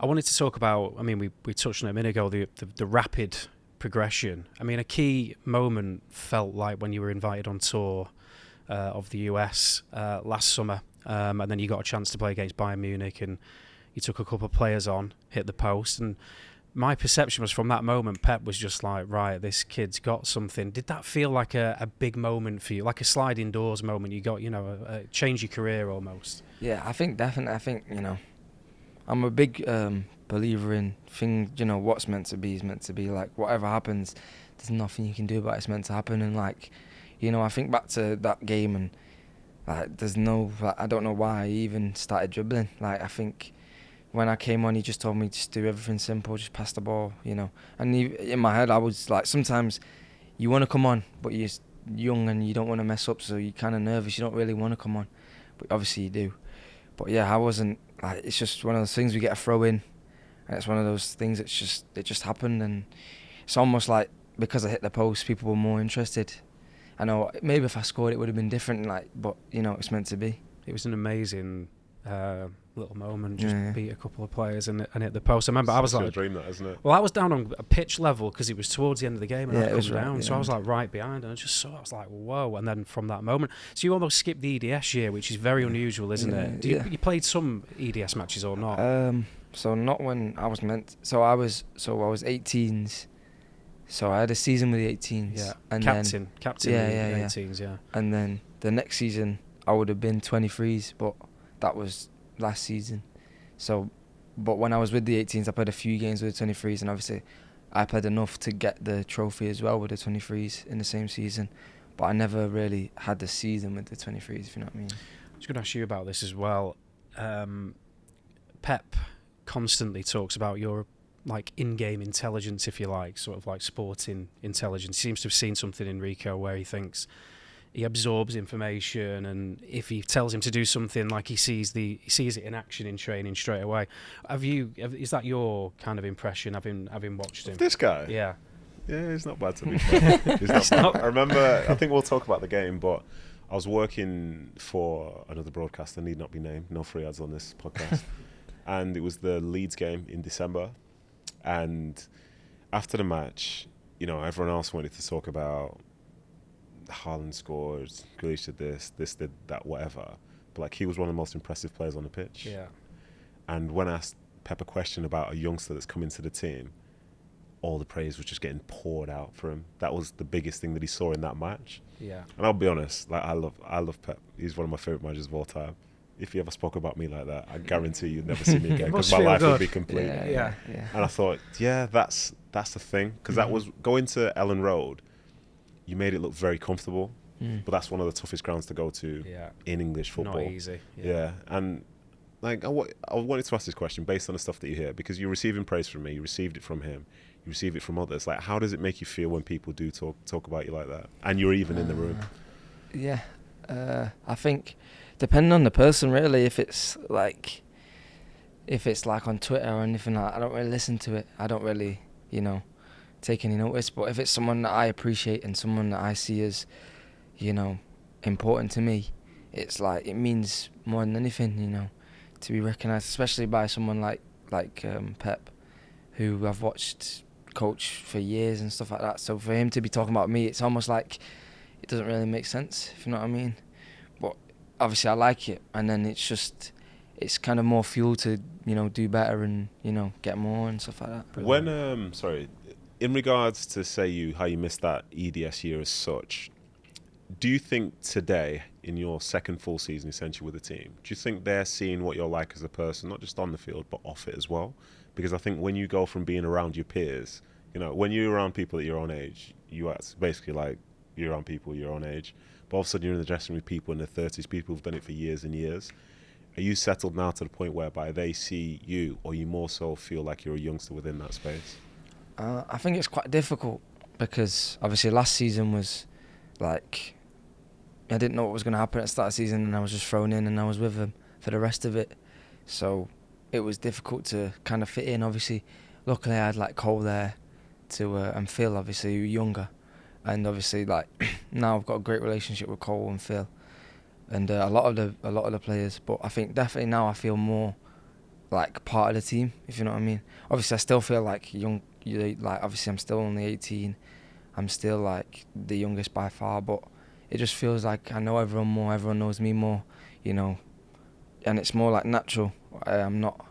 I wanted to talk about, I mean, we touched on it a minute ago, the rapid progression. I mean, a key moment felt like when you were invited on tour of the US last summer, and then you got a chance to play against Bayern Munich, and you took a couple of players on, hit the post, and my perception was from that moment, Pep was just like, right, this kid's got something. Did that feel like a big moment for you, like a sliding doors moment? You got, change your career almost. Yeah, I think definitely. I think, I'm a big believer in things, what's meant to be is meant to be. Like, whatever happens, there's nothing you can do about it. It's meant to happen. And, like, I think back to that game and, like, I don't know why I even started dribbling. Like, I think when I came on, he just told me just do everything simple, just pass the ball, And in my head, I was like, sometimes you want to come on, but you're young and you don't want to mess up, so you're kind of nervous. You don't really want to come on, but obviously you do. But yeah, I wasn't, like, it's just one of those things we get a throw in, and it's one of those things it just happened, and it's almost like because I hit the post, people were more interested. I know maybe if I scored, it would have been different, but it's meant to be. It was an amazing little moment, just beat a couple of players and hit the post. I remember I was like, a dream, that, isn't it? Well, I was down on a pitch level because it was towards the end of the game, and I come down, so I was like right behind, and I was like, whoa! And then from that moment, so you almost skipped the EDS year, which is very unusual, isn't it? You played some EDS matches or not? So not when I was meant. So I was 18s. So I had a season with the 18s. Yeah, and captain of the 18s. Yeah. And then the next season I would have been 23s, but that was last season. So, but when I was with the 18s, I played a few games with the 23s, and obviously I played enough to get the trophy as well with the 23s in the same season. But I never really had the season with the 23s, if you know what I mean. I was going to ask you about this as well. Pep constantly talks about your like in-game intelligence, if you like, sort of like sporting intelligence. He seems to have seen something in Rico where he thinks he absorbs information, and if he tells him to do something, like he sees it in action in training straight away. Is that your kind of impression, having watched him? This guy? Yeah, he's not bad to be fair. He's not bad. I remember, I think we'll talk about the game, but I was working for another broadcaster, need not be named, no free ads on this podcast, and it was the Leeds game in December, and after the match, everyone else wanted to talk about Haaland scored, Grealish did this did that, whatever. But like, he was one of the most impressive players on the pitch. Yeah. And when I asked Pep a question about a youngster that's come into the team, all the praise was just getting poured out for him. That was the biggest thing that he saw in that match. Yeah. And I'll be honest, like I love Pep. He's one of my favourite managers of all time. If he ever spoke about me like that, I guarantee you'd never see me again, because my life would be complete. Yeah. And I thought, that's the thing, because that was going to Ellen Road. You made it look very comfortable, but that's one of the toughest grounds to go to in English football. Not easy. Yeah. And like I wanted to ask this question based on the stuff that you hear, because you're receiving praise from me, you received it from him, you receive it from others. Like, how does it make you feel when people do talk about you like that, and you're even in the room? Yeah, I think depending on the person, really. If it's like on Twitter or anything like that, I don't really listen to it. I don't really, take any notice. But if it's someone that I appreciate and someone that I see as, important to me, it's like, it means more than anything, to be recognised, especially by someone like Pep, who I've watched coach for years and stuff like that. So for him to be talking about me, it's almost like it doesn't really make sense, if you know what I mean. But obviously I like it, and then it's kind of more fuel to do better and get more and stuff like that. When in regards to how you missed that EDS year as such, do you think today, in your second full season essentially with the team, do you think they're seeing what you're like as a person, not just on the field but off it as well? Because I think when you go from being around your peers, when you're around people at your own age, you act basically like you're around people your own age, but all of a sudden you're in the dressing room with people in their 30s, people who've done it for years and years. Are you settled now to the point whereby they see you, or you more so feel like you're a youngster within that space? I think it's quite difficult, because obviously last season was like, I didn't know what was going to happen at the start of the season, and I was just thrown in and I was with them for the rest of it. So it was difficult to kind of fit in. Obviously, luckily I had like Cole there and Phil, obviously, who were younger. And obviously, like, now I've got a great relationship with Cole and Phil and a lot of the players. But I think definitely now I feel more like part of the team, if you know what I mean. Obviously, I still feel like obviously I'm still only 18. I'm still like the youngest by far, but it just feels like I know everyone more. Everyone knows me more, you know, and it's more like natural. I'm not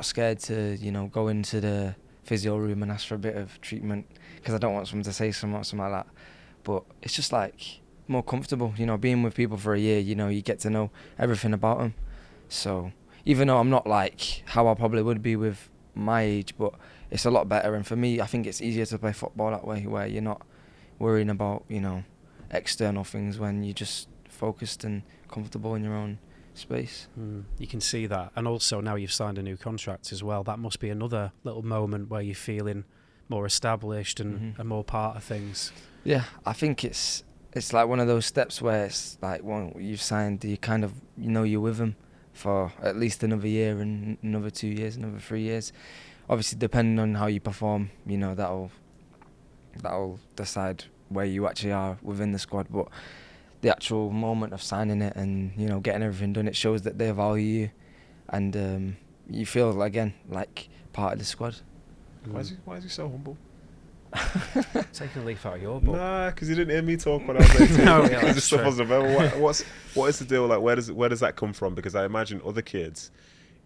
scared to, you know, go into the physio room and ask for a bit of treatment because I don't want someone to say something like that. But it's just like more comfortable, you know, being with people for a year. You know, you get to know everything about them. So even though I'm not like how I probably would be with my age, but it's a lot better. And for me, I think it's easier to play football that way, where you're not worrying about, you know, external things when you're just focused and comfortable in your own space. You can see that. And also now you've signed a new contract as well. That must be another little moment where you're feeling more established and more part of things. Yeah, I think it's like one of those steps where it's like when you've signed, you kind of, you know, you're with them for at least another year and another 2 years, another 3 years. Obviously, depending on how you perform, you know, that'll decide where you actually are within the squad. But the actual moment of signing it and, you know, getting everything done, it shows that they value you, and you feel again like part of the squad. Why is he so humble? Taking a leaf out of your book. Nah, because you didn't hear me talk when I was 18. No, I just stuff wasn't available. What is the deal? Like, where does that come from? Because I imagine other kids,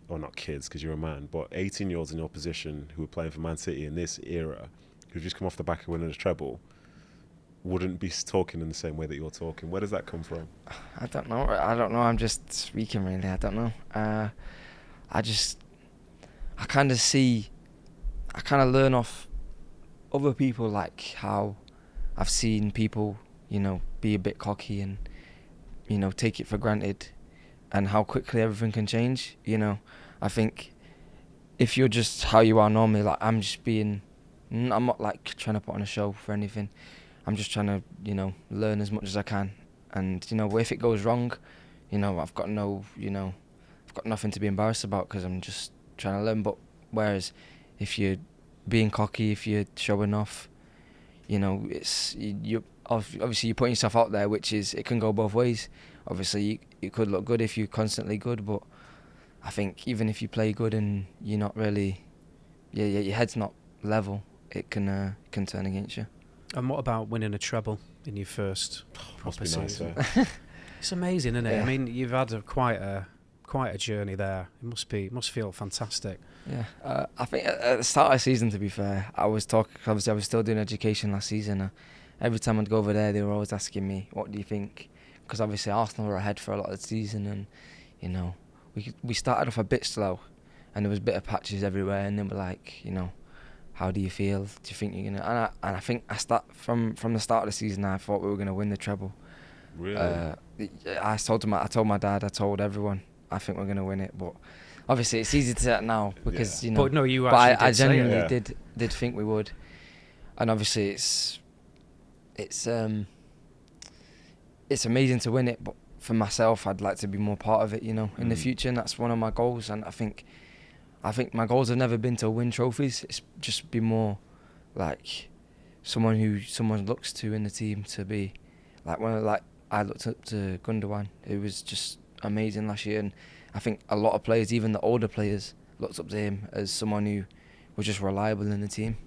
or not kids, because you're a man, but 18-year-olds in your position who are playing for Man City in this era, who've just come off the back of winning a treble, wouldn't be talking in the same way that you're talking. Where does that come from? I don't know. I'm just speaking, really. I don't know. I kind of learn off other people, like how I've seen people, you know, be a bit cocky and, you know, take it for granted, and how quickly everything can change. You know, I think if you're just how you are normally, like I'm not like trying to put on a show for anything. I'm just trying to, you know, learn as much as I can, and, you know, if it goes wrong, you know, I've got nothing to be embarrassed about because I'm just trying to learn. But whereas if you're being cocky, if you're showing off, you know, it's you obviously you're putting yourself out there, which is, it can go both ways. Obviously you could look good if you're constantly good, but I think even if you play good and you're not really, your head's not level, it can turn against you. And what about winning a treble in your first proper season? It's amazing, isn't it? Yeah. I mean, you've had quite a journey there. It must feel fantastic. Yeah, I think at the start of the season, to be fair, obviously I was still doing education last season. Every time I'd go over there, they were always asking me, what do you think? Because obviously Arsenal were ahead for a lot of the season, and, you know, we started off a bit slow, and there was bitter patches everywhere, and they were like, you know, how do you feel? Do you think you're gonna? And I think from the start of the season, I thought we were gonna win the treble. Really? I told my dad, I told everyone, I think we're gonna win it. But obviously, it's easy to say that now because, you know. But no, you but actually I did say it. genuinely did think we would, and obviously it's amazing to win it. But for myself, I'd like to be more part of it, you know, in the future, and that's one of my goals. And I think my goals have never been to win trophies. It's just be more like someone looks to in the team to be like I looked up to Gundogan, who was just amazing last year, and I think a lot of players, even the older players, looked up to him as someone who was just reliable in the team.